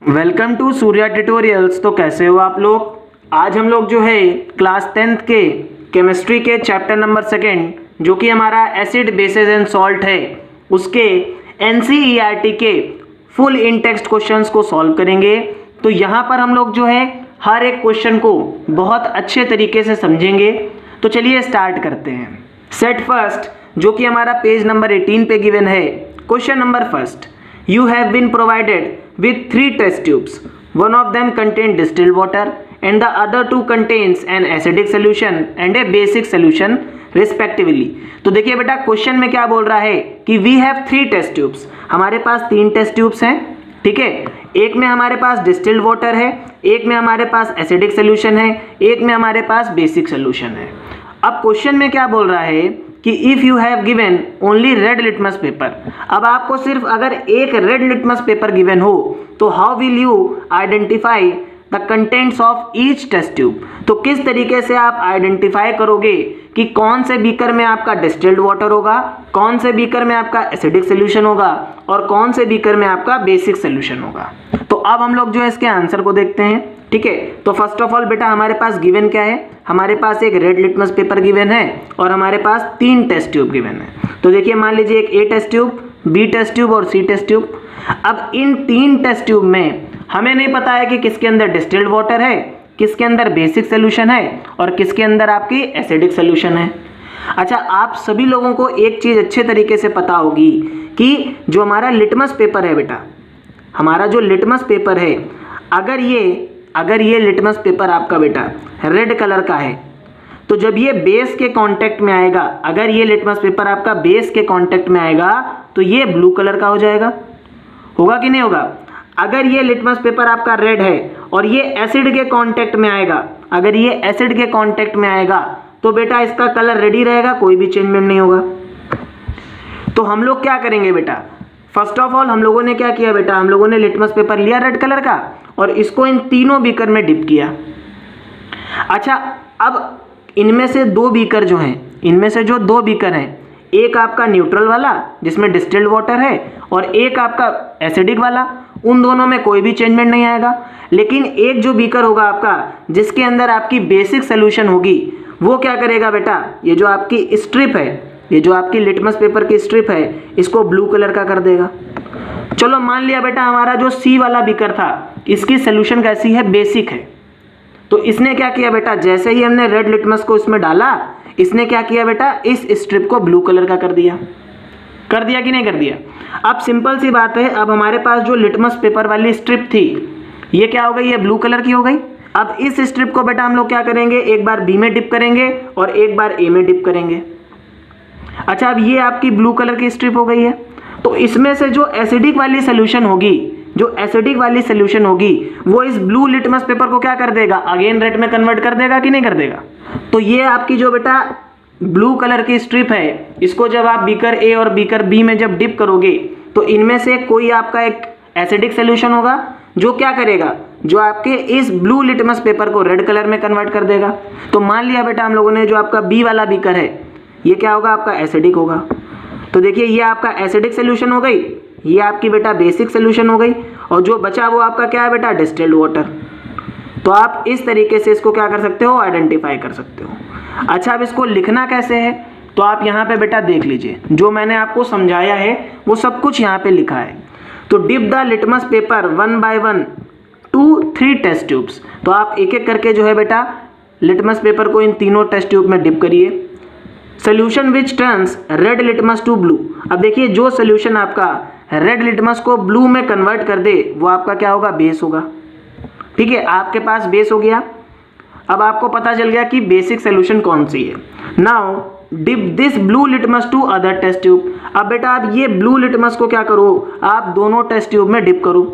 Welcome to Surya tutorials. तो कैसे हो आप लोग। आज हम लोग जो है क्लास 10th के केमिस्ट्री के चैप्टर नंबर 2 जो कि हमारा एसिड बेसिस एंड सॉल्ट है उसके एनसीईआरटी के फुल इन टेक्स्ट क्वेश्चंस को सॉल्व करेंगे। तो यहाँ पर हम लोग जो है हर एक क्वेश्चन को बहुत अच्छे तरीके से समझेंगे। तो चलिए स्टार्ट करते हैं। सेट फर्स्ट जो कि हमारा पेज नंबर 18 पे गिवन है। Question number first, you have been provided with 3 test tubes. One of them contains distilled water and the other 2 contains an acidic solution and a basic solution respectively. तो देखिए बेटा question में क्या बोल रहा है कि we have 3 test tubes. हमारे पास 3 टेस्ट ट्यूब्स हैं, ठीक है। एक में हमारे पास डिस्टिल्ड वाटर है, एक में हमारे पास एसिडिक सोल्यूशन है, एक में हमारे पास बेसिक सोल्यूशन है। अब क्वेश्चन में क्या बोल रहा है कि if you have given only red litmus paper, अब आपको सिर्फ अगर एक रेड लिटमस पेपर गिवन हो तो how will you identify the contents of each test tube. तो किस तरीके से आप आइडेंटिफाई करोगे कि कौन से बीकर में आपका डिस्टिल्ड वाटर होगा, कौन से बीकर में आपका एसिडिक सोल्यूशन होगा और कौन से बीकर में आपका बेसिक सोल्यूशन होगा। तो अब हम लोग जो है इसके आंसर को देखते हैं, ठीक है। तो फर्स्ट ऑफ ऑल बेटा हमारे पास गिवन क्या है, हमारे पास एक रेड लिटमस पेपर गिवन है और हमारे पास 3 टेस्ट ट्यूब गिवन है। तो देखिए मान लीजिए एक A test tube, B test tube और सी टेस्ट ट्यूब। अब इन 3 टेस्ट ट्यूब में हमें नहीं पता है कि किसके अंदर डिस्टिल्ड वाटर है, किसके अंदर बेसिक सोल्यूशन है और किसके अंदर आपकी एसिडिक सोल्यूशन है। अच्छा, आप सभी लोगों को एक चीज़ अच्छे तरीके से पता होगी कि जो हमारा लिटमस पेपर है बेटा, हमारा जो लिटमस पेपर है, अगर ये लिटमस पेपर आपका बेटा रेड कलर का है तो जब ये बेस के कांटेक्ट में आएगा, अगर ये लिटमस पेपर आपका बेस के कांटेक्ट में आएगा तो ये ब्लू कलर का हो जाएगा, होगा कि नहीं होगा। अगर ये लिटमस पेपर आपका रेड है और ये एसिड के कांटेक्ट में आएगा, अगर ये एसिड के कांटेक्ट में आएगा तो बेटा इसका कलर रेड ही रहेगा, कोई भी चेंजमेंट नहीं होगा। तो हम लोग क्या करेंगे बेटा, फर्स्ट ऑफ ऑल हम लोगों ने क्या किया बेटा, हम लोगों ने लिटमस पेपर लिया रेड कलर का और इसको इन तीनों बीकर में डिप किया। अच्छा, अब इनमें से 2 बीकर जो हैं, इनमें से जो 2 बीकर हैं, एक आपका न्यूट्रल वाला जिसमें डिस्टिल्ड वाटर है और एक आपका एसिडिक वाला, उन दोनों में कोई भी चेंजमेंट नहीं आएगा। लेकिन एक जो बीकर होगा आपका जिसके अंदर आपकी बेसिक सोल्यूशन होगी, वो क्या करेगा बेटा, ये जो आपकी स्ट्रिप है, ये जो आपकी लिटमस पेपर की स्ट्रिप है, इसको ब्लू कलर का कर देगा। चलो मान लिया बेटा हमारा जो सी वाला बीकर था इसकी सोल्यूशन कैसी है, बेसिक है। तो इसने क्या किया बेटा, जैसे ही हमने रेड लिटमस को इसमें डाला, इसने क्या किया बेटा, इस स्ट्रिप को ब्लू कलर का कर दिया कि नहीं कर दिया। अब सिंपल सी बात है, अब हमारे पास जो लिटमस पेपर वाली स्ट्रिप थी ये क्या हो गई, ये ब्लू कलर की हो गई। अब इस स्ट्रिप को बेटा हम लोग क्या करेंगे, एक बार बी में डिप करेंगे और एक बार ए में डिप करेंगे। अच्छा, अब ये आपकी ब्लू कलर की स्ट्रिप हो गई है। तो इसमें से जो एसिडिक वाली सोल्यूशन होगी, वो इस ब्लू लिटमस पेपर को क्या कर देगा, अगेन रेड में कन्वर्ट कर देगा कि नहीं कर देगा। तो ये आपकी जो बेटा ब्लू कलर की स्ट्रिप है, इसको जब आप बीकर ए और बीकर बी में जब डिप करोगे तो इनमें से कोई आपका एक एसिडिक सोल्यूशन होगा जो क्या करेगा, जो आपके इस ब्लू लिटमस पेपर को रेड कलर में कन्वर्ट कर देगा। तो मान लिया बेटा हम लोगों ने जो आपका बी वाला बीकर है ये क्या होगा, आपका एसिडिक होगा। तो देखिए ये आपका एसिडिक सोल्यूशन हो गई, ये आपकी बेटा बेसिक सोल्यूशन हो गई और जो बचा वो आपका क्या है बेटा, डिस्टिल्ड वाटर। तो आप इस तरीके से इसको क्या कर सकते हो, आइडेंटिफाई कर सकते हो। अच्छा, अब इसको लिखना कैसे है, तो आप यहाँ पे बेटा देख लीजिए, जो मैंने आपको समझाया है वो सब कुछ यहाँ पे लिखा है। तो dip the litmus paper 1 by 1 to 3 test tubes. तो आप एक एक करके जो है बेटा लिटमस पेपर को इन तीनों टेस्ट ट्यूब में डिप करिए। Solution which turns red litmus to blue. अब देखिए जो सोल्यूशन आपका रेड लिटमस को ब्लू में कन्वर्ट कर दे वो आपका क्या होगा, बेस होगा। ठीक है, आपके पास बेस हो गया। अब आपको पता चल गया कि बेसिक सोल्यूशन कौन सी है। Now dip this blue litmus to other test tube. अब बेटा आप ये ब्लू लिटमस को क्या करो, आप दोनों टेस्ट ट्यूब में डिप करो।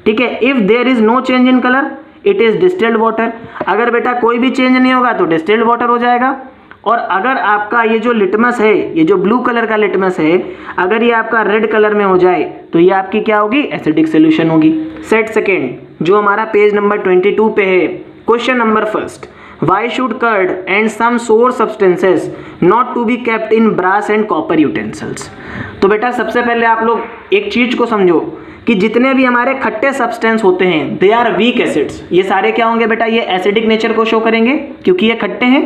ठीक है, if there is no change in colour it is distilled water. अगर बेटा कोई भी चेंज नहीं होगा तो डिस्टिल्ड वाटर हो जाएगा। और अगर आपका ये जो लिटमस है, ये जो ब्लू कलर का लिटमस है, अगर ये आपका रेड कलर में हो जाए तो ये आपकी क्या होगी, एसिडिक सोल्यूशन होगी। सेट सेकेंड जो हमारा पेज नंबर 22 पे है। Question number first, why should curd and some sour substances not to be kept in brass and copper utensils. तो बेटा सबसे पहले आप लोग एक चीज को समझो कि जितने भी हमारे खट्टे सब्सटेंस होते हैं दे आर वीक एसिड्स। ये सारे क्या होंगे बेटा, ये एसिडिक नेचर को शो करेंगे क्योंकि ये खट्टे हैं,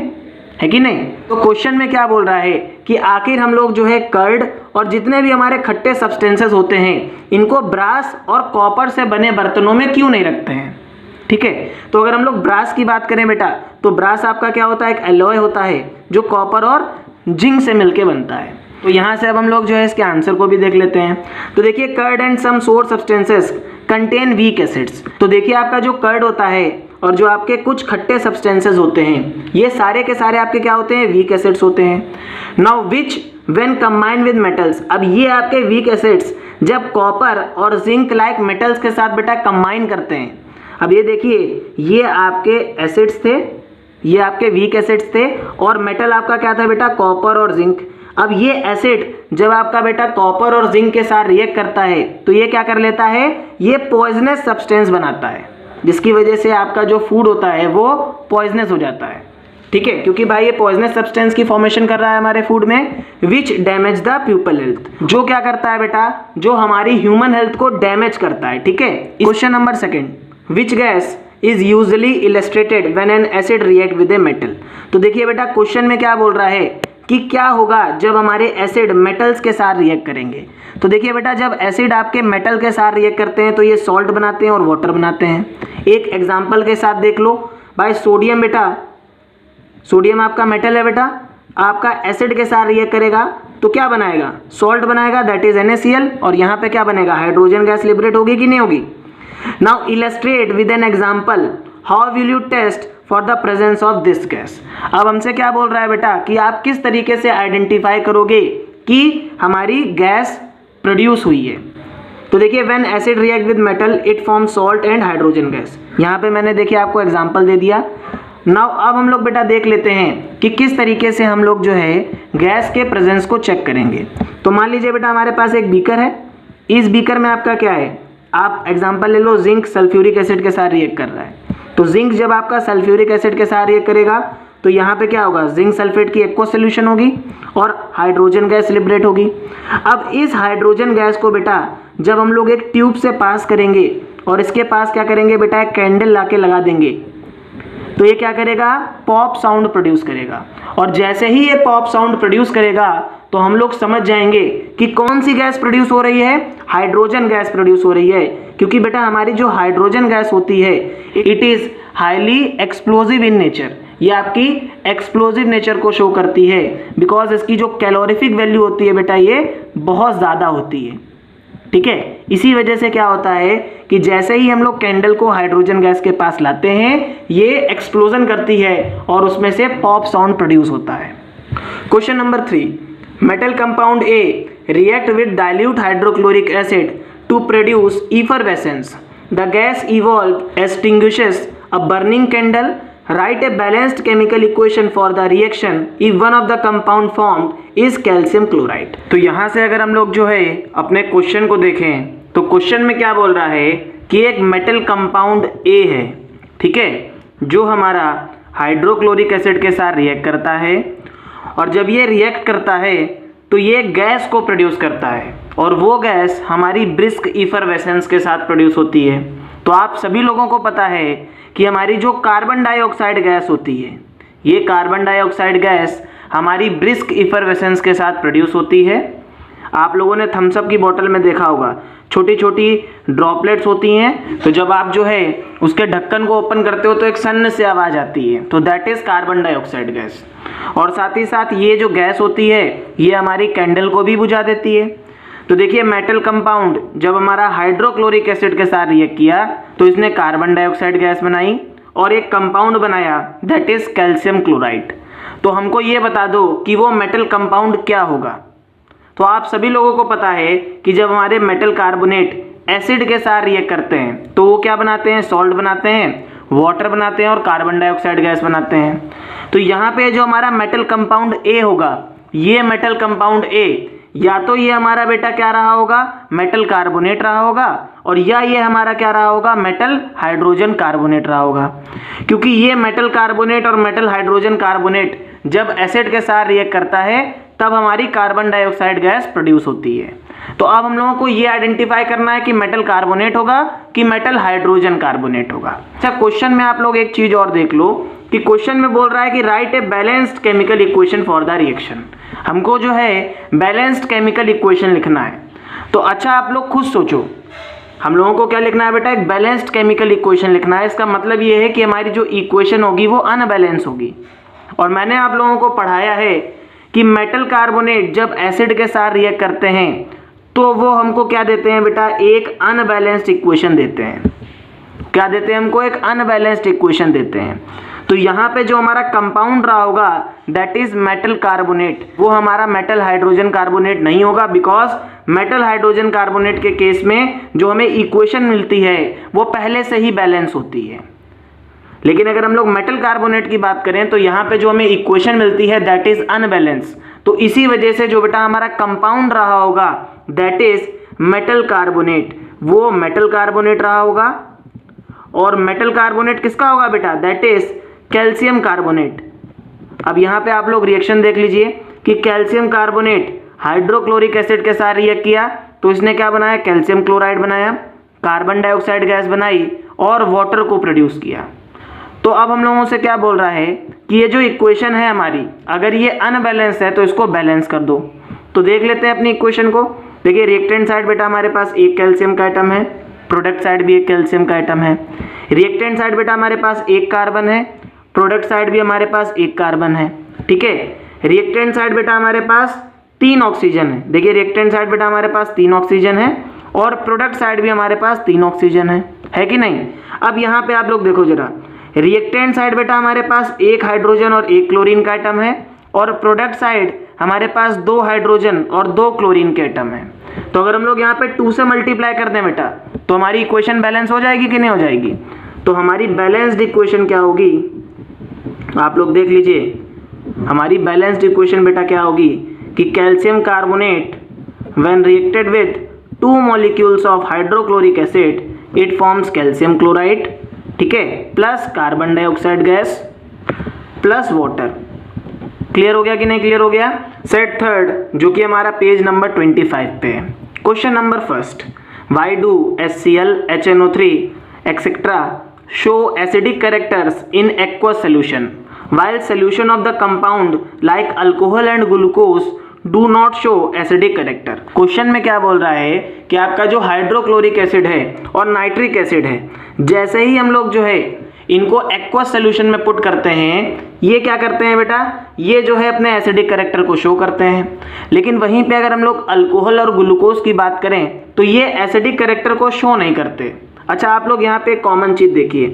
है कि नहीं। तो क्वेश्चन में क्या बोल रहा है कि आखिर हम लोग जो है कर्ड और जितने भी हमारे खट्टे सब्सटेंसेस होते हैं इनको ब्रास और कॉपर से बने बर्तनों में क्यों नहीं रखते हैं। ठीक है, तो अगर हम लोग ब्रास की बात करें बेटा, तो ब्रास आपका क्या होता है, एक एलॉय होता है जो कॉपर और जिंक से मिलके बनता है। तो यहाँ से अब हम लोग जो है इसके आंसर को भी देख लेते हैं। तो देखिए curd and some sour substances contain weak acids. तो देखिए आपका जो कर्ड होता है और जो आपके कुछ खट्टे सब्सटेंसेस होते हैं ये सारे के सारे आपके क्या होते हैं, वीक एसिड्स होते हैं। Now which when combined with metals, अब ये आपके वीक एसिड्स जब कॉपर और जिंक लाइक मेटल्स के साथ बेटा कंबाइन करते हैं। अब ये देखिए ये आपके एसिड्स थे, ये आपके वीक एसिड्स थे और मेटल आपका क्या था बेटा, कॉपर और जिंक। अब ये एसिड जब आपका बेटा कॉपर और जिंक के साथ रिएक्ट करता है तो ये क्या कर लेता है, ये पॉइजनस सब्सटेंस बनाता है जिसकी वजह से आपका जो फूड होता है वो पॉइजनस हो जाता है। ठीक है, क्योंकि भाई ये पॉइजनस सब्सटेंस की फॉर्मेशन कर रहा है हमारे फूड में, विच डैमेज द प्यूपल हेल्थ, जो क्या करता है बेटा, जो हमारी ह्यूमन हेल्थ को डैमेज करता है। ठीक है, question number 2, which gas is usually illustrated when an acid react with a metal. तो देखिए बेटा क्वेश्चन में क्या बोल रहा है कि क्या होगा जब हमारे एसिड मेटल्स के साथ रिएक्ट करेंगे। तो देखिए बेटा जब एसिड आपके मेटल के साथ रिएक्ट करते हैं तो ये सॉल्ट बनाते हैं और वाटर बनाते हैं। एक एग्जांपल के साथ देख लो भाई, सोडियम बेटा, सोडियम आपका मेटल है बेटा, आपका एसिड के साथ रिएक्ट करेगा तो क्या बनाएगा, सॉल्ट बनाएगा, दैट इज NaCl, और यहाँ पे क्या बनेगा, हाइड्रोजन गैस लिबरेट होगी कि नहीं होगी। Now illustrate with an example how will you test for the presence of this gas. अब हमसे क्या बोल रहा है बेटा कि आप किस तरीके से आइडेंटिफाई करोगे कि हमारी गैस प्रोड्यूस हुई है। तो देखिए when acid react with metal it form salt and hydrogen gas. यहाँ पे मैंने देखिए आपको एग्जांपल दे दिया। नाउ अब हम लोग बेटा देख लेते हैं कि किस तरीके से हम लोग जो है गैस के प्रेजेंस को चेक करेंगे। तो मान लीजिए बेटा हमारे पास एक बीकर है, इस बीकर में आपका क्या है, आप एग्जांपल ले लो, जिंक सल्फ्यूरिक एसिड के साथ रिएक्ट कर रहा है। तो जिंक जब आपका सल्फ्यूरिक एसिड के साथ रिएक्ट करेगा तो यहाँ पे क्या होगा, जिंक सल्फेट की एक्वस सॉल्यूशन होगी और हाइड्रोजन गैस लिबरेट होगी। अब इस हाइड्रोजन गैस को बेटा जब हम लोग एक ट्यूब से पास करेंगे और इसके पास क्या करेंगे बेटा, एक कैंडल ला के लगा देंगे तो ये क्या करेगा, पॉप साउंड प्रोड्यूस करेगा। और जैसे ही ये पॉप साउंड प्रोड्यूस करेगा तो हम लोग समझ जाएंगे कि कौन सी गैस प्रोड्यूस हो रही है, हाइड्रोजन गैस प्रोड्यूस हो रही है। क्योंकि बेटा हमारी जो हाइड्रोजन गैस होती है it is highly explosive in nature, ये आपकी एक्सप्लोजिव नेचर को शो करती है बिकॉज इसकी जो कैलोरीफिक वैल्यू होती है बेटा ये बहुत ज़्यादा होती है। ठीक है, इसी वजह से क्या होता है कि जैसे ही हम लोग कैंडल को हाइड्रोजन गैस के पास लाते हैं ये एक्सप्लोजन करती है और उसमें से पॉप साउंड प्रोड्यूस होता है। Question number 3, metal compound A react with dilute hydrochloric acid to produce effervescence. The gas evolved extinguishes a burning candle. Write a balanced chemical equation for the reaction if one of the compound formed is calcium chloride. तो यहाँ से अगर हम लोग जो है अपने question को देखें तो क्वेश्चन में क्या बोल रहा है कि एक मेटल कंपाउंड A है, ठीक है, जो हमारा हाइड्रोक्लोरिक एसिड के साथ रिएक्ट करता है और जब ये रिएक्ट करता है तो ये गैस को प्रोड्यूस करता है और वो गैस हमारी ब्रिस्क इफरवेसेंस के साथ प्रोड्यूस होती है। तो आप सभी लोगों को पता है कि हमारी जो कार्बन डाइऑक्साइड गैस होती है ये कार्बन डाइऑक्साइड गैस हमारी ब्रिस्क इफरवेसेंस के साथ प्रोड्यूस होती है। आप लोगों ने थम्स अप की बोतल में देखा होगा छोटी छोटी ड्रॉपलेट्स होती हैं, तो जब आप जो है उसके ढक्कन को ओपन करते हो तो एक सन्न से आवाज़ आती है, तो that is carbon dioxide gas. और साथ ही साथ ये जो गैस होती है ये हमारी कैंडल को भी बुझा देती है। तो देखिए मेटल कंपाउंड जब हमारा हाइड्रोक्लोरिक एसिड के साथ रिएक्ट किया तो इसने कार्बन डाइऑक्साइड गैस बनाई और एक कंपाउंड बनाया दैट इज़ कैल्शियम क्लोराइड। तो हमको ये बता दो कि वो मेटल कंपाउंड क्या होगा। तो आप सभी लोगों को पता है कि जब हमारे मेटल कार्बोनेट एसिड के साथ रिएक्ट करते हैं तो वो क्या बनाते हैं, सॉल्ट बनाते हैं, वाटर बनाते हैं और कार्बन डाइऑक्साइड गैस बनाते हैं। तो यहाँ पे जो हमारा मेटल कंपाउंड A होगा, ये मेटल कंपाउंड A या तो ये हमारा बेटा क्या रहा होगा, मेटल कार्बोनेट रहा होगा, और या ये हमारा क्या रहा होगा, मेटल हाइड्रोजन कार्बोनेट रहा होगा। क्योंकि ये मेटल कार्बोनेट और मेटल हाइड्रोजन कार्बोनेट जब एसिड के साथ रिएक्ट करता है तब हमारी कार्बन डाइऑक्साइड गैस प्रोड्यूस होती है। तो अब हम लोगों को ये आइडेंटिफाई करना है कि मेटल कार्बोनेट होगा कि मेटल हाइड्रोजन कार्बोनेट होगा। अच्छा, क्वेश्चन में आप लोग एक चीज और देख लो कि क्वेश्चन में बोल रहा है कि right a balanced chemical equation for the reaction. हमको जो है बैलेंस्ड केमिकल इक्वेशन लिखना है। तो अच्छा, आप लोग खुद सोचो, हम लोगों को क्या लिखना है बेटा, एक बैलेंस्ड केमिकल इक्वेशन लिखना है। इसका मतलब ये है कि हमारी जो इक्वेशन होगी वो अनबैलेंस होगी। और मैंने आप लोगों को पढ़ाया है कि मेटल कार्बोनेट जब एसिड के साथ रिएक्ट करते हैं तो वो हमको क्या देते हैं बेटा, एक अनबैलेंस्ड इक्वेशन देते हैं। क्या देते हैं हमको, एक अनबैलेंस्ड इक्वेशन देते हैं। तो यहाँ पे जो हमारा कंपाउंड रहा होगा दैट इज मेटल कार्बोनेट, वो हमारा मेटल हाइड्रोजन कार्बोनेट नहीं होगा, बिकॉज मेटल हाइड्रोजन कार्बोनेट के केस में जो हमें इक्वेशन मिलती है वो पहले से ही बैलेंस होती है। लेकिन अगर हम लोग मेटल कार्बोनेट की बात करें तो यहाँ पे जो हमें इक्वेशन मिलती है दैट इज अनबैलेंस। तो इसी वजह से जो बेटा हमारा कंपाउंड रहा होगा दैट इज मेटल कार्बोनेट, वो मेटल कार्बोनेट रहा होगा। और मेटल कार्बोनेट किसका होगा बेटा, दैट इज कैल्शियम कार्बोनेट। अब यहाँ पे आप लोग रिएक्शन देख लीजिए कि कैल्शियम कार्बोनेट हाइड्रोक्लोरिक एसिड के साथ रिएक्ट किया तो इसने क्या बनाया, कैल्शियम क्लोराइड बनाया, कार्बन डाइऑक्साइड गैस बनाई और वाटर को प्रोड्यूस किया। तो अब हम लोगों से क्या बोल रहा है कि ये जो इक्वेशन है हमारी, अगर ये अनबैलेंस है तो इसको बैलेंस कर दो। तो देख लेते हैं अपनी इक्वेशन को। देखिए, रिएक्टेंट साइड बेटा हमारे पास एक कैल्शियम का आइटम है, प्रोडक्ट साइड भी एक कैल्शियम का आइटम है। रिएक्टेंट साइड बेटा हमारे पास एक कार्बन है, प्रोडक्ट साइड भी हमारे पास एक कार्बन है। ठीक है, रिएक्टेंट साइड बेटा हमारे पास 3 ऑक्सीजन है। देखिए, रिएक्टेंट साइड बेटा हमारे पास 3 ऑक्सीजन है और प्रोडक्ट साइड भी हमारे पास 3 ऑक्सीजन है कि नहीं। अब यहाँ पे आप लोग देखो जरा, रिएक्टेंट साइड बेटा हमारे पास एक हाइड्रोजन और एक क्लोरीन का आइटम है और प्रोडक्ट साइड हमारे पास 2 हाइड्रोजन और 2 क्लोरीन के आइटम है। तो अगर हम लोग यहाँ पे 2 से मल्टीप्लाई कर दें बेटा तो हमारी इक्वेशन बैलेंस हो जाएगी कि नहीं हो जाएगी। तो हमारी बैलेंस्ड इक्वेशन क्या होगी, आप लोग देख लीजिए, हमारी बैलेंस्ड इक्वेशन बेटा क्या होगी कि calcium carbonate when reacted with 2 molecules of hydrochloric acid it forms calcium chloride, ठीक है, plus carbon dioxide gas plus water. Clear हो गया कि नहीं क्लियर हो गया। सेट थर्ड, जो कि हमारा पेज नंबर 25 पे है। Question number first, why do HCl, HNO3 etcetera show acidic characters in aqueous solution while solution of the compound like alcohol and glucose do not show acidic character। Question में क्या बोल रहा है कि आपका जो हाइड्रोक्लोरिक एसिड है और नाइट्रिक एसिड है, जैसे ही हम लोग जो है इनको एक्वस सोल्यूशन में पुट करते हैं, ये क्या करते हैं बेटा, ये जो है अपने एसिडिक कैरेक्टर को शो करते हैं। लेकिन वहीं पे अगर हम लोग अल्कोहल और ग्लूकोज की बात करें तो ये एसिडिक कैरेक्टर को शो नहीं करते। अच्छा, आप लोग यहाँ पे कॉमन चीज देखिए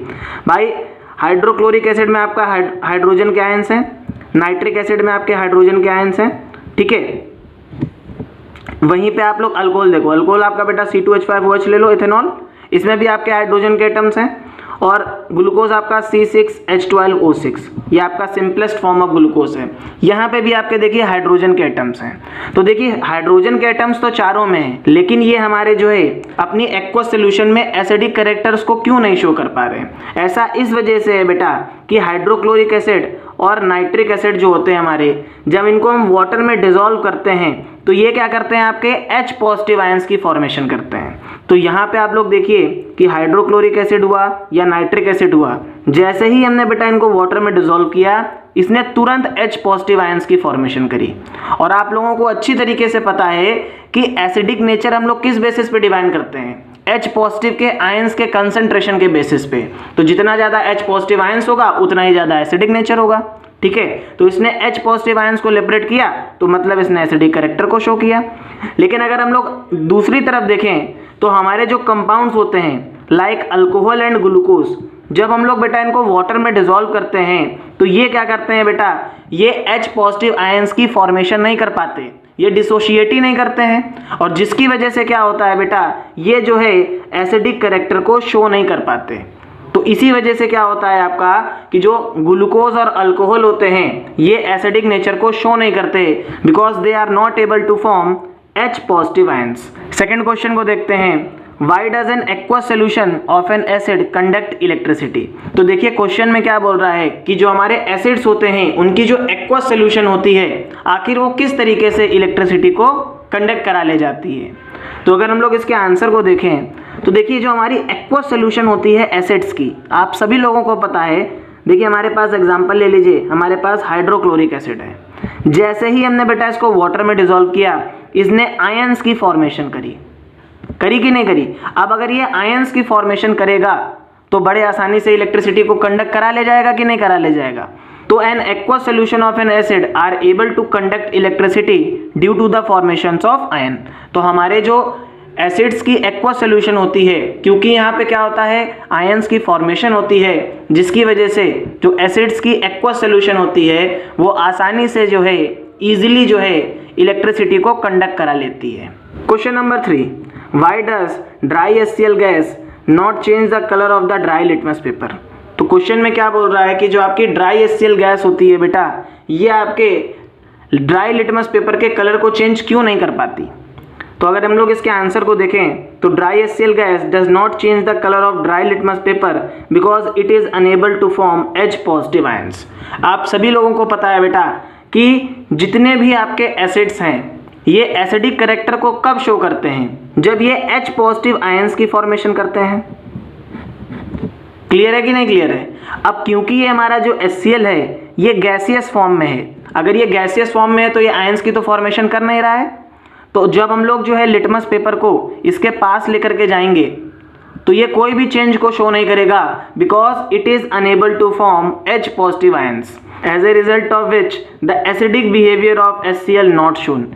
भाई, हाइड्रोक्लोरिक एसिड में आपका हाइड्रोजन के आयंस हैं, नाइट्रिक एसिड में आपके हाइड्रोजन के आयंस हैं, ठीक है। वहीं पे आप लोग अल्कोहल देखो, अल्कोहल आपका बेटा C2H5OH ले लो, इथेनॉल, इसमें भी आपके हाइड्रोजन के एटम्स हैं। और ग्लूकोज आपका C6H12O6, ये आपका सिंपलेस्ट फॉर्म ऑफ ग्लूकोज है। यहाँ पे भी आपके देखिए हाइड्रोजन के एटम्स हैं। तो देखिए हाइड्रोजन के एटम्स तो चारों में हैं, लेकिन ये हमारे जो है अपनी एक्वस सोल्यूशन में एसिडिक कैरेक्टर्स को क्यों नहीं शो कर पा रहे हैं। ऐसा इस वजह से है बेटा कि हाइड्रोक्लोरिक एसिड और नाइट्रिक एसिड जो होते हैं हमारे, जब इनको हम वाटर में डिसॉल्व करते हैं तो ये क्या करते हैं, आपके H पॉजिटिव आयंस की फॉर्मेशन करते हैं। तो यहाँ पे आप लोग देखिए कि हाइड्रोक्लोरिक एसिड हुआ या नाइट्रिक एसिड हुआ, जैसे ही हमने बेटा इनको वाटर में डिसॉल्व किया, इसने तुरंत H पॉजिटिव आयंस की फॉर्मेशन करी। और आप लोगों को अच्छी तरीके से पता है कि एसिडिक नेचर हम लोग किस बेसिस पे डिफाइन करते हैं, H पॉजिटिव के आयंस के कंसंट्रेशन के बेसिस पे। तो जितना ज़्यादा H पॉजिटिव आयंस होगा उतना ही ज़्यादा एसिडिक नेचर होगा, ठीक है। तो इसने H पॉजिटिव आयंस को लिबरेट किया तो मतलब इसने एसिडिक कैरेक्टर को शो किया। लेकिन अगर हम लोग दूसरी तरफ देखें तो हमारे जो कंपाउंड्स होते हैं लाइक अल्कोहल एंड ग्लूकोज, जब हम लोग बेटा इनको वाटर में डिसॉल्व करते हैं तो ये क्या करते हैं बेटा, ये H पॉजिटिव आयंस की फॉर्मेशन नहीं कर पाते, ये डिसोशिएट ही नहीं करते हैं। और जिसकी वजह से क्या होता है बेटा, ये जो है एसिडिक कैरेक्टर को शो नहीं कर पाते। तो इसी वजह से क्या होता है आपका कि जो ग्लूकोज और अल्कोहल होते हैं ये एसिडिक नेचर को शो नहीं करते because they are not able to form H positive ions. Second question को देखते हैं, why does an aqueous solution of an acid conduct electricity. तो देखिए क्वेश्चन में क्या बोल रहा है कि जो हमारे एसिड्स होते हैं उनकी जो एक्वस सोल्यूशन होती है आखिर वो किस तरीके से इलेक्ट्रिसिटी को कंडक्ट करा ले जाती है। तो अगर हम लोग इसके आंसर को देखें तो देखिए जो हमारी एक्वस सोल्यूशन होती है एसिड्स की, आप सभी लोगों को पता है। देखिए हमारे पास एग्जांपल ले लीजिए, हमारे पास हाइड्रोक्लोरिक एसिड है। जैसे ही हमने बेटा इसको वाटर में डिसॉल्व किया, इसने आयंस की फॉर्मेशन करी कि नहीं करी। अब अगर ये आयंस की फॉर्मेशन करेगा तो बड़े आसानी से इलेक्ट्रिसिटी को कंडक्ट करा ले जाएगा कि नहीं करा ले जाएगा। तो an aqueous solution of an acid are able to conduct electricity due to the formations of ion. तो हमारे जो एसिड्स की एक्वस सोल्यूशन होती है, क्योंकि यहाँ पे क्या होता है आयंस की फॉर्मेशन होती है, जिसकी वजह से जो एसिड्स की एक्वस सोल्यूशन होती है वो आसानी से जो है इजीली जो है इलेक्ट्रिसिटी को कंडक्ट करा लेती है। Question number 3, why does dry HCl gas not change the colour of the dry litmus paper. तो क्वेश्चन में क्या बोल रहा है कि जो आपकी ड्राई HCl गैस होती है बेटा, ये आपके ड्राई लिटमस पेपर के कलर को चेंज क्यों नहीं कर पाती। तो अगर हम लोग इसके आंसर को देखें तो dry HCl gas does not change the colour of dry litmus paper because it is unable to form H positive ions. आप सभी लोगों को पता है बेटा कि जितने भी आपके एसिड्स हैं ये एसिडिक कैरेक्टर को कब शो करते हैं, जब ये H पॉजिटिव आयंस की फॉर्मेशन करते हैं। क्लियर है कि नहीं क्लियर है। अब क्योंकि ये हमारा जो HCl है ये गैसियस फॉर्म में है, अगर ये गैसियस फॉर्म में है तो ये आयंस की तो फॉर्मेशन कर नहीं रहा है। तो जब हम लोग जो है लिटमस पेपर को इसके पास लेकर के जाएंगे तो ये कोई भी चेंज को शो नहीं करेगा because it is unable to form H positive ions, as a result of which the acidic behaviour of HCl not shown.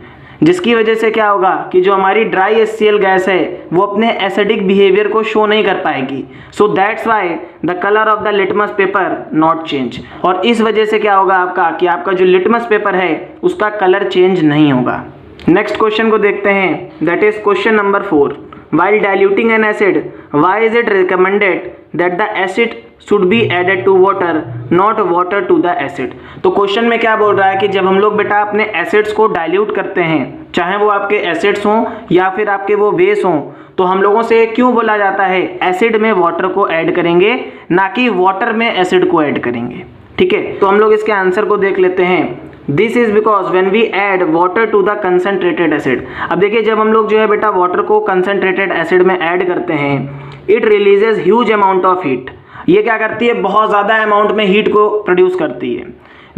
जिसकी वजह से क्या होगा कि जो हमारी ड्राई HCl गैस है वो अपने एसिडिक बिहेवियर को शो नहीं कर पाएगी। So that's why the colour of the litmus paper not change. और इस वजह से क्या होगा आपका कि आपका जो लिटमस पेपर है उसका कलर चेंज नहीं होगा। नेक्स्ट क्वेश्चन को देखते हैं, that is question number 4, while diluting an acid why is it recommended that the acid should be added to water not water to the acid। तो question में क्या बोल रहा है कि जब हम लोग बेटा अपने एसिड्स को डाइल्यूट करते हैं, चाहे वो आपके एसिड्स हों या फिर आपके वो बेस हों, तो हम लोगों से क्यों बोला जाता है एसिड में वाटर को ऐड करेंगे ना कि वाटर में एसिड को ऐड करेंगे। ठीक है, तो हम लोग इसके आंसर को देख लेते हैं। This is because when we add water to the concentrated acid. अब देखिए जब हम लोग जो है बेटा वाटर को कंसनट्रेटेड एसिड में ऐड करते हैं, it releases huge amount of heat. ये क्या करती है, बहुत ज़्यादा अमाउंट में हीट को प्रोड्यूस करती है,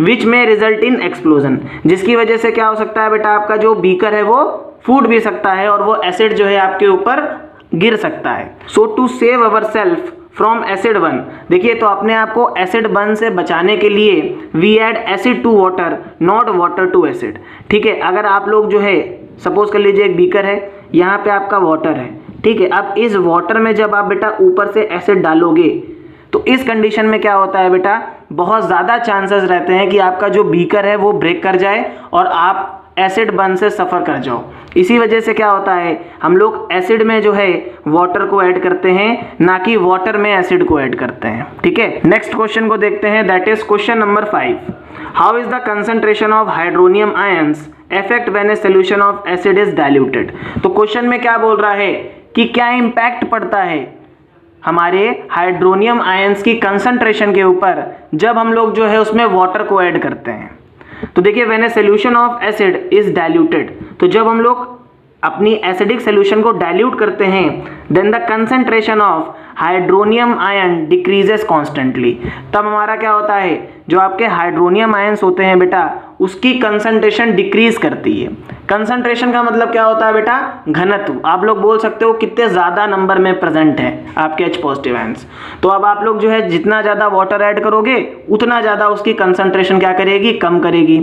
विच में रिजल्ट इन एक्सप्लोजन। जिसकी वजह से क्या हो सकता है बेटा, आपका जो बीकर है वो फूट भी सकता है और वो एसिड जो है आपके ऊपर गिर सकता है। So to save our self from acid one, देखिए तो अपने आप को एसिड वन से बचाने के लिए we add acid to water not water to acid. ठीक है, अगर आप लोग जो है सपोज कर लीजिए एक बीकर है, यहाँ पे आपका वाटर है। ठीक है, अब इस वाटर में जब आप बेटा ऊपर से एसिड डालोगे तो इस कंडीशन में क्या होता है बेटा, बहुत ज़्यादा चांसेस रहते हैं कि आपका जो बीकर है वो ब्रेक कर जाए और आप एसिड बर्न से सफ़र कर जाओ। इसी वजह से क्या होता है, हम लोग एसिड में जो है वाटर को ऐड करते हैं ना कि वाटर में एसिड को ऐड करते हैं। ठीक है, नेक्स्ट क्वेश्चन को देखते हैं, that is question number 5, how is the concentration of hydronium ions affect when A solution of acid is diluted. तो क्वेश्चन में क्या बोल रहा है कि क्या इम्पैक्ट पड़ता है हमारे हाइड्रोनियम आयंस की कंसंट्रेशन के ऊपर जब हम लोग जो है उसमें वाटर को ऐड करते हैं। तो देखिए when A solution of acid is diluted, तो जब हम लोग अपनी एसिडिक सॉल्यूशन को डाइल्यूट करते हैं then the concentration of hydronium ion decreases constantly. तब हमारा क्या होता है, जो आपके हाइड्रोनियम आयंस होते हैं बेटा उसकी कंसंट्रेशन डिक्रीज करती है। कंसंट्रेशन का मतलब क्या होता है बेटा, घनत्व। आप लोग बोल सकते हो कितने ज़्यादा नंबर में प्रेजेंट है आपके H पॉजिटिव आयंस। तो अब आप लोग जो है जितना ज़्यादा वाटर ऐड करोगे उतना ज़्यादा उसकी कंसंट्रेशन क्या करेगी, कम करेगी।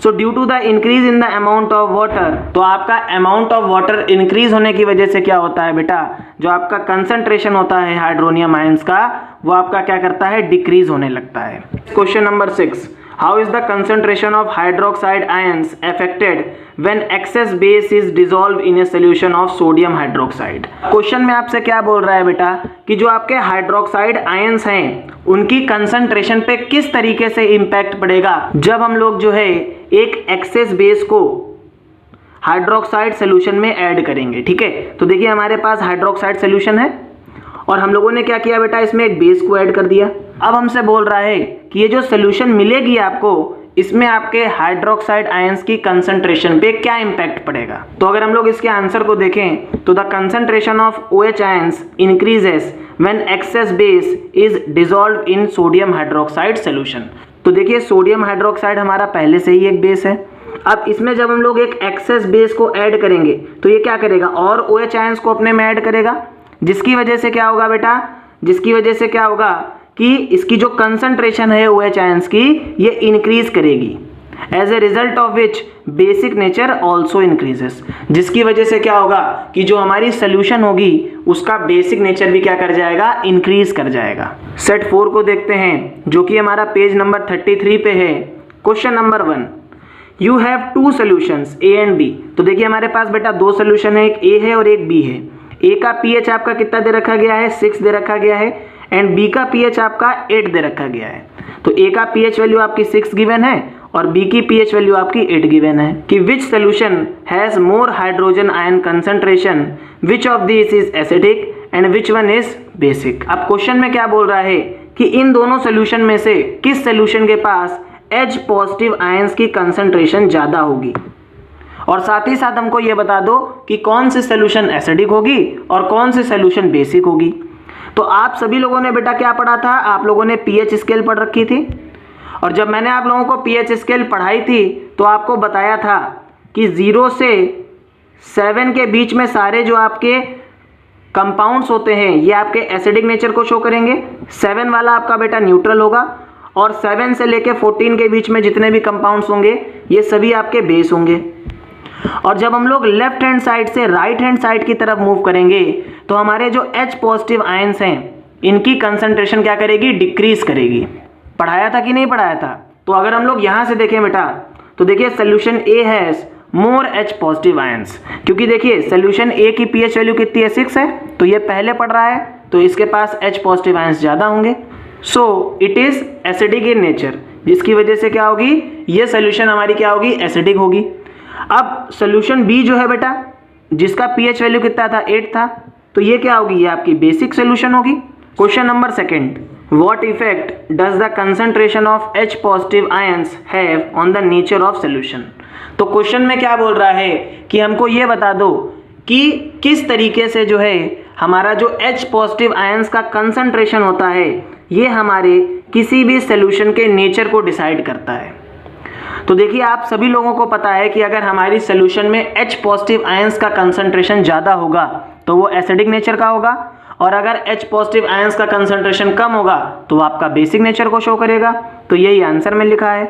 So due to the increase in the amount of water, तो आपका अमाउंट ऑफ वाटर इंक्रीज होने की वजह से क्या होता है बेटा, जो आपका कंसंट्रेशन होता है हाइड्रोनियम आयंस का वो आपका क्या करता है, डिक्रीज होने लगता है। Question number 6, how is the concentration of hydroxide ions affected when excess base is dissolved in a solution of sodium hydroxide। Question में आपसे क्या बोल रहा है बेटा कि जो आपके हाइड्रोक्साइड आयंस हैं उनकी कंसंट्रेशन पे किस तरीके से इम्पैक्ट पड़ेगा जब हम लोग जो है एक एक्सेस बेस को हाइड्रोक्साइड सोल्यूशन में ऐड करेंगे। ठीक है, तो देखिए हमारे पास हाइड्रोक्साइड सोल्यूशन है और हम लोगों ने क्या किया बेटा, इसमें एक बेस को ऐड कर दिया। अब हमसे बोल रहा है कि ये जो सोल्यूशन मिलेगी आपको, इसमें आपके हाइड्रोक्साइड आयंस की कंसंट्रेशन पे क्या इंपैक्ट पड़ेगा। तो अगर हम लोग इसके आंसर को देखें तो the concentration of OH ions increases when excess base is dissolved in sodium hydroxide solution. तो देखिए सोडियम हाइड्रोक्साइड हमारा पहले से ही एक बेस है। अब इसमें जब हम लोग एक एक्सेस बेस को ऐड करेंगे तो ये क्या करेगा, और OH आयंस को अपने में ऐड करेगा, जिसकी वजह से क्या होगा बेटा, जिसकी वजह से क्या होगा कि इसकी जो कंसंट्रेशन है OH आयंस की ये इंक्रीज करेगी। As a result of which basic nature also increases, जिसकी वजह से क्या होगा कि जो हमारी सोल्यूशन होगी उसका बेसिक नेचर भी क्या कर जाएगा, इंक्रीज कर जाएगा। सेट 4 को देखते हैं जो कि हमारा पेज नंबर 33 पे है। Question number 1, you have 2 solutions A and B। तो देखिए हमारे पास बेटा 2 सॉल्यूशन है, एक A है और एक B है। A का pH आपका कितना दे रखा गया है, 6 दे रखा गया है, एंड B का pH आपका 8 दे रखा गया है। तो A का pH वैल्यू आपकी 6 गिवन है और B की pH वैल्यू आपकी 8 गिवन है कि which solution has more hydrogen ion concentration, which of this is acidic and which one is basic. अब क्वेश्चन में क्या बोल रहा है कि इन दोनों सोल्यूशन में से किस सोल्यूशन के पास H पॉजिटिव आयंस की कंसंट्रेशन ज़्यादा होगी, और साथ ही साथ हमको ये बता दो कि कौन सी सोल्यूशन एसिडिक होगी और कौन सी सोल्यूशन बेसिक होगी। तो आप सभी लोगों ने बेटा क्या पढ़ा था, आप लोगों ने pH स्केल पढ़ रखी थी, और जब मैंने आप लोगों को pH स्केल पढ़ाई थी तो आपको बताया था कि 0 से 7 के बीच में सारे जो आपके कंपाउंड्स होते हैं ये आपके एसिडिक नेचर को शो करेंगे। 7 वाला आपका बेटा न्यूट्रल होगा और 7 से लेके 14 के बीच में जितने भी कंपाउंड्स होंगे ये सभी आपके बेस होंगे। और जब हम लोग लेफ्ट हैंड साइड से राइट हैंड साइड की तरफ मूव करेंगे तो हमारे जो H पॉजिटिव आयंस हैं इनकी कंसंट्रेशन क्या करेगी, डिक्रीज करेगी। पढ़ाया था कि नहीं पढ़ाया था। तो अगर हम लोग यहाँ से देखें बेटा तो देखिए solution A has more H positive ions, क्योंकि देखिए सोल्यूशन A की pH वैल्यू कितनी है, 6 है, तो ये पहले पढ़ रहा है तो इसके पास H पॉजिटिव आयंस ज़्यादा होंगे। So it is acidic in nature, जिसकी वजह से क्या होगी, ये सोल्यूशन हमारी क्या होगी, एसिडिक होगी। अब सोल्यूशन B जो है बेटा जिसका pH वैल्यू कितना था, 8 था, तो ये क्या होगी, ये आपकी बेसिक सोल्यूशन होगी। Question number 2, what effect does the concentration of H positive ions have on the nature of solution. तो क्वेश्चन में क्या बोल रहा है कि हमको ये बता दो कि किस तरीके से जो है हमारा जो H पॉजिटिव आयंस का कंसंट्रेशन होता है ये हमारे किसी भी सोल्यूशन के नेचर को डिसाइड करता है। तो देखिए आप सभी लोगों को पता है कि अगर हमारी सोल्यूशन में H पॉजिटिव आयंस का कंसंट्रेशन ज़्यादा होगा तो वो एसिडिक नेचर का होगा, और अगर H पॉजिटिव आयंस का कंसंट्रेशन कम होगा तो वो आपका बेसिक नेचर को शो करेगा। तो यही आंसर में लिखा है।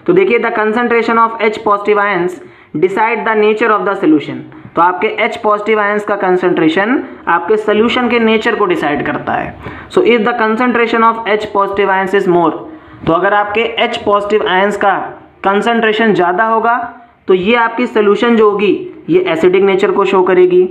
तो देखिए the concentration of H positive ions decide the nature of the solution. तो आपके H पॉजिटिव आयंस का कंसंट्रेशन आपके सोल्यूशन के नेचर को डिसाइड करता है। So if the concentration of H positive ions is more, तो अगर आपके H पॉजिटिव आयंस का कंसंट्रेशन ज़्यादा होगा तो ये आपकी सोल्यूशन जो होगी ये एसिडिक नेचर को शो करेगी।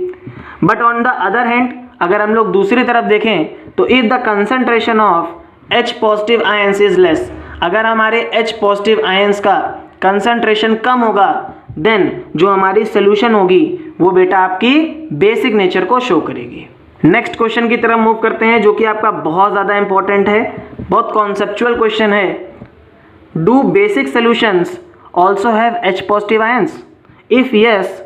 But on the other hand अगर हम लोग दूसरी तरफ देखें तो if the concentration of H positive ions is less, अगर हमारे H पॉजिटिव आयंस का कंसंट्रेशन कम होगा देन जो हमारी सोल्यूशन होगी वो बेटा आपकी बेसिक नेचर को शो करेगी। नेक्स्ट क्वेश्चन की तरफ मूव करते हैं जो कि आपका बहुत ज़्यादा इंपॉर्टेंट है, बहुत कॉन्सेप्चुअल क्वेश्चन है। Do basic solutions also have H positive ions? If yes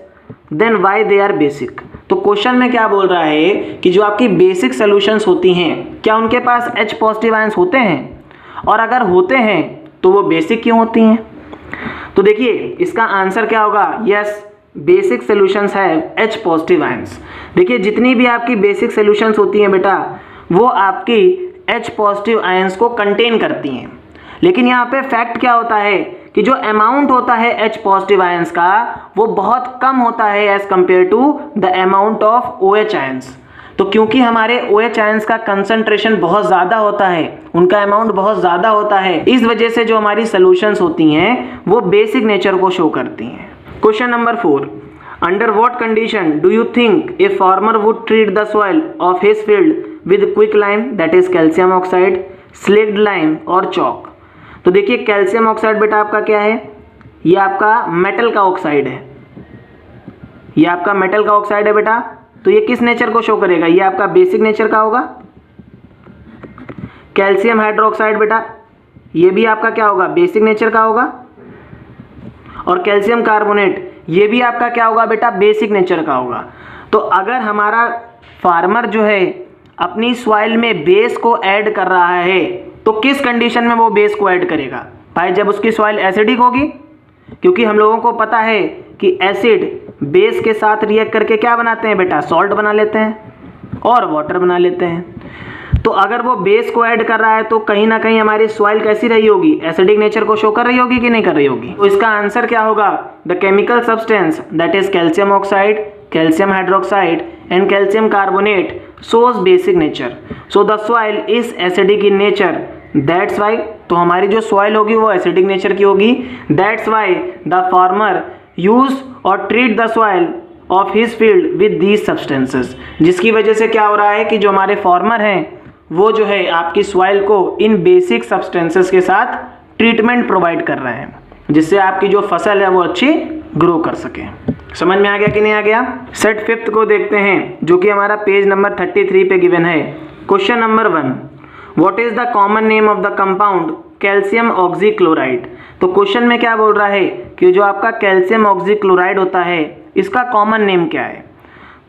then why they are basic. तो क्वेश्चन में क्या बोल रहा है कि जो आपकी बेसिक सोल्यूशंस होती हैं क्या उनके पास H पॉजिटिव आयंस होते हैं, और अगर होते हैं तो वो बेसिक क्यों होती हैं। तो देखिए इसका आंसर क्या होगा, yes basic solutions have H positive ions. देखिए जितनी भी आपकी बेसिक सोल्यूशंस होती हैं बेटा वो आपकी H पॉजिटिव आयंस को कंटेन करती हैं, लेकिन यहाँ पे फैक्ट क्या होता है कि जो अमाउंट होता है H पॉजिटिव आयंस का वो बहुत कम होता है as compared to the amount of OH ions. तो क्योंकि हमारे OH आयंस का कंसंट्रेशन बहुत ज़्यादा होता है, उनका अमाउंट बहुत ज़्यादा होता है, इस वजह से जो हमारी सोल्यूशंस होती हैं वो बेसिक नेचर को शो करती हैं। Question number 4, under what condition do you think a farmer would treat the soil of his field with quick lime that is calcium oxide, slaked lime और चॉक। तो देखिए calcium oxide बेटा आपका क्या है, ये आपका मेटल का ऑक्साइड है, ये आपका मेटल का ऑक्साइड है बेटा। तो ये किस नेचर को शो करेगा, ये आपका बेसिक नेचर का होगा। कैल्शियम हाइड्रोक्साइड बेटा ये भी आपका क्या होगा, बेसिक नेचर का होगा। और कैल्शियम कार्बोनेट ये भी आपका क्या होगा बेटा, बेसिक नेचर का होगा। तो अगर हमारा फार्मर जो है अपनी सॉइल में बेस को ऐड कर रहा है तो किस कंडीशन में वो बेस को ऐड करेगा भाई, जब उसकी सॉइल एसिडिक होगी, क्योंकि हम लोगों को पता है कि एसिड बेस के साथ रिएक्ट करके क्या बनाते हैं बेटा, सॉल्ट बना लेते हैं और वाटर बना लेते हैं। तो अगर वो बेस को ऐड कर रहा है तो कहीं ना कहीं हमारी सॉइल कैसी रही होगी, एसिडिक नेचर को शो कर रही होगी कि नहीं कर रही होगी। तो इसका आंसर क्या होगा, the chemical substance that is calcium oxide, calcium hydroxide and calcium carbonate shows basic nature, so the soil is acidic in nature, that's why। तो हमारी जो सॉइल होगी वो एसिडिक नेचर की होगी, that's why the farmer use और treat the soil of his field with these substances, जिसकी वजह से क्या हो रहा है कि जो हमारे फार्मर हैं वो जो है आपकी सॉइल को इन बेसिक सब्सटेंसेस के साथ ट्रीटमेंट प्रोवाइड कर रहे हैं, जिससे आपकी जो फसल है वो अच्छी ग्रो कर सके। समझ में आ गया कि नहीं आ गया। सेट 5th को देखते हैं जो कि हमारा पेज नंबर 33 पे गिवन है। Question number 1, what is the common name of the compound calcium oxychloride. तो क्वेश्चन में क्या बोल रहा है कि जो आपका कैल्शियम ऑक्सीक्लोराइड होता है इसका कॉमन नेम क्या है।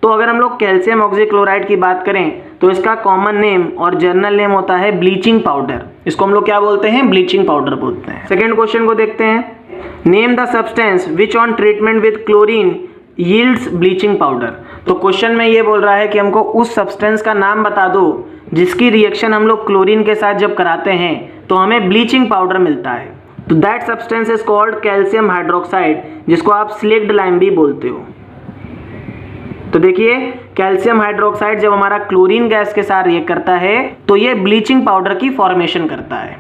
तो अगर हम लोग कैल्शियम ऑक्सीक्लोराइड की बात करें तो इसका कॉमन नेम और जनरल नेम होता है ब्लीचिंग पाउडर। इसको हम लोग क्या बोलते हैं, ब्लीचिंग पाउडर बोलते हैं। सेकेंड क्वेश्चन को देखते हैं, name the substance which on treatment with chlorine yields bleaching powder. तो क्वेश्चन में ये बोल रहा है कि हमको उस सब्सटेंस का नाम बता दो जिसकी रिएक्शन हम लोग क्लोरीन के साथ जब कराते हैं तो हमें ब्लीचिंग पाउडर मिलता है। तो that substance is called calcium hydroxide, जिसको आप स्लेक्ड लाइम भी बोलते हो। तो देखिए कैल्शियम हाइड्रोक्साइड जब हमारा क्लोरीन गैस के साथ रिएक्ट करता है तो ये ब्लीचिंग पाउडर की फॉर्मेशन करता है।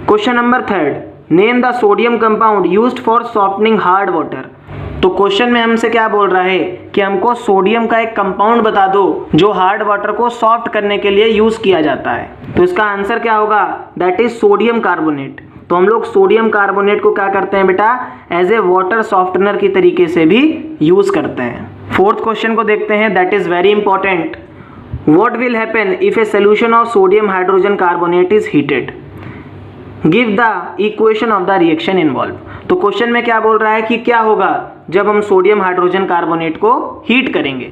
Question number 3, name the sodium compound used for softening hard water. तो क्वेश्चन में हमसे क्या बोल रहा है कि हमको सोडियम का एक कंपाउंड बता दो जो हार्ड वाटर को सॉफ्ट करने के लिए यूज किया जाता है। तो इसका आंसर क्या होगा, दैट इज सोडियम कार्बोनेट। तो हम लोग सोडियम कार्बोनेट को क्या करते हैं बेटा, एज ए वाटर सॉफ्टनर की तरीके से भी यूज करते हैं। 4th क्वेश्चन को देखते हैं, that is very important. What will happen if a solution of sodium hydrogen carbonate is heated, give the equation of the reaction involve. तो क्वेश्चन में क्या बोल रहा है कि क्या होगा जब हम सोडियम हाइड्रोजन कार्बोनेट को हीट करेंगे।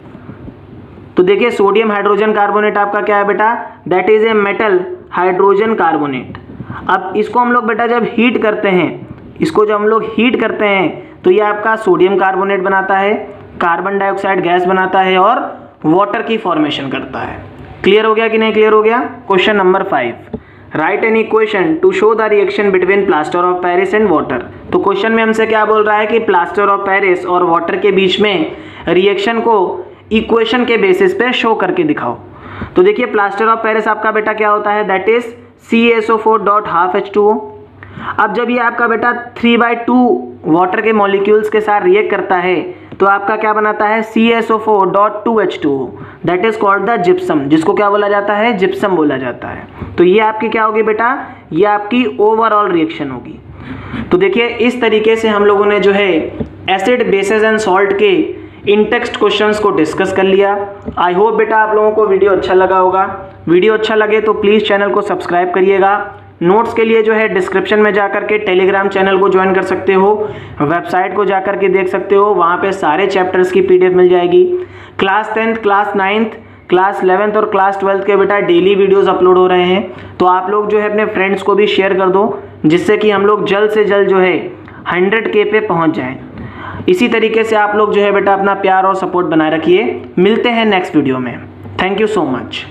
तो देखिए सोडियम हाइड्रोजन कार्बोनेट आपका क्या है बेटा, that is a metal hydrogen carbonate. अब इसको हम लोग बेटा जब हीट करते हैं, इसको जब हम लोग हीट करते हैं तो ये आपका सोडियम कार्बोनेट बनाता है, कार्बन डाइऑक्साइड गैस बनाता है और वाटर की फॉर्मेशन करता है। क्लियर हो गया कि नहीं क्लियर हो गया। Question number 5, right an equation two show the reaction between plaster of Paris and water. तो क्वेश्चन में हमसे क्या बोल रहा है कि प्लास्टर ऑफ पेरिस और वाटर के बीच में रिएक्शन को इक्वेशन के बेसिस पे शो करके दिखाओ। तो देखिए प्लास्टर ऑफ पेरिस आपका बेटा क्या होता है, दैट इज CaSO4.12H2O। अब जब ये आपका बेटा 3/2 वाटर के मॉलिक्यूल्स के साथ रिएक्ट करता है तो आपका क्या बनाता है, CaSO4.2H2O, that is called the gypsum, जिसको क्या बोला जाता है, जिप्सम बोला जाता है। तो ये आपकी क्या होगी बेटा, ये आपकी ओवरऑल रिएक्शन होगी। तो देखिए इस तरीके से हम लोगों ने जो है एसिड, बेसेस एंड सॉल्ट के इन टेक्स्ट क्वेश्चंस को डिस्कस कर लिया। आई होप बेटा आप लोगों को वीडियो अच्छा लगा होगा। वीडियो अच्छा लगे तो प्लीज़ चैनल को सब्सक्राइब करिएगा। नोट्स के लिए जो है डिस्क्रिप्शन में जाकर के टेलीग्राम चैनल को ज्वाइन कर सकते हो, वेबसाइट को जाकर के देख सकते हो, वहाँ पे सारे चैप्टर्स की PDF मिल जाएगी। Class 10th, class 9th, class 11th और क्लास 12th के बेटा डेली वीडियोस अपलोड हो रहे हैं, तो आप लोग जो है अपने फ्रेंड्स को भी शेयर कर दो, जिससे कि हम लोग जल्द से जल्द जो है 100K पे पहुँच जाएँ। इसी तरीके से आप लोग जो है बेटा अपना प्यार और सपोर्ट बनाए रखिए। मिलते हैं नेक्स्ट वीडियो में। Thank you so much.